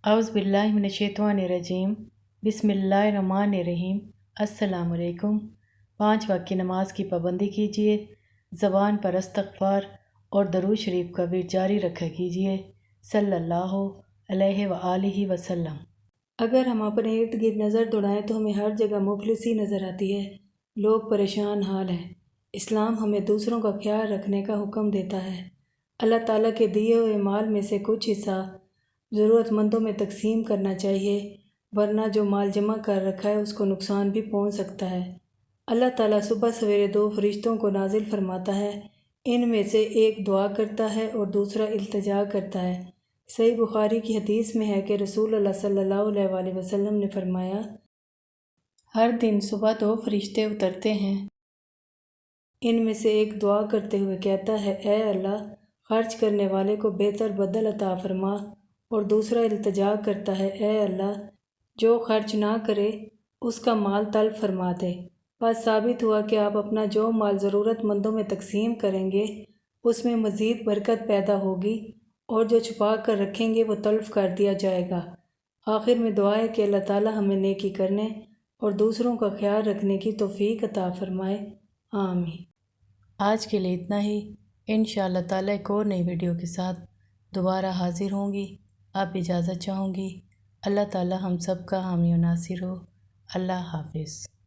اعوذ باللہ من الشیطان الرجیم بسم اللہ الرحمن الرحیم۔ السلام علیکم۔ 5 وقت کی نماز کی پابندی کیجیے، زبان پر استغفار اور درود شریف کا ورد جاری رکھا کیجیے، صلی اللہ علیہ وآلہ وسلم۔ اگر ہم اپنے ارد گرد نظر دوڑائیں تو ہمیں ہر جگہ مفلسی نظر آتی ہے، لوگ پریشان حال ہیں۔ اسلام ہمیں دوسروں کا خیال رکھنے کا حکم دیتا ہے۔ اللہ تعالیٰ کے دیے ہوئے مال میں سے کچھ حصہ ضرورت مندوں میں تقسیم کرنا چاہیے، ورنہ جو مال جمع کر رکھا ہے اس کو نقصان بھی پہنچ سکتا ہے۔ اللہ تعالیٰ صبح سویرے 2 فرشتوں کو نازل فرماتا ہے، ان میں سے ایک دعا کرتا ہے اور دوسرا التجا کرتا ہے۔ صحیح بخاری کی حدیث میں ہے کہ رسول اللہ صلی اللہ علیہ وآلہ وسلم نے فرمایا، ہر دن صبح 2 فرشتے اترتے ہیں، ان میں سے ایک دعا کرتے ہوئے کہتا ہے، اے اللہ، خرچ کرنے والے کو بہتر بدل عطا فرما، اور دوسرا التجا کرتا ہے، اے اللہ، جو خرچ نہ کرے اس کا مال تلف فرما دے۔ بس ثابت ہوا کہ آپ اپنا جو مال ضرورت مندوں میں تقسیم کریں گے اس میں مزید برکت پیدا ہوگی، اور جو چھپا کر رکھیں گے وہ تلف کر دیا جائے گا۔ آخر میں دعا ہے کہ اللہ تعالی ہمیں نیکی کرنے اور دوسروں کا خیال رکھنے کی توفیق عطا فرمائے، آمین۔ آج کے لیے اتنا ہی، انشاءاللہ تعالی ایک اور نئی ویڈیو کے ساتھ دوبارہ حاضر ہوں گی۔ آپ اجازت چاہوں گی۔ اللہ تعالی ہم سب کا حامی و ناصر ہو۔ اللہ حافظ۔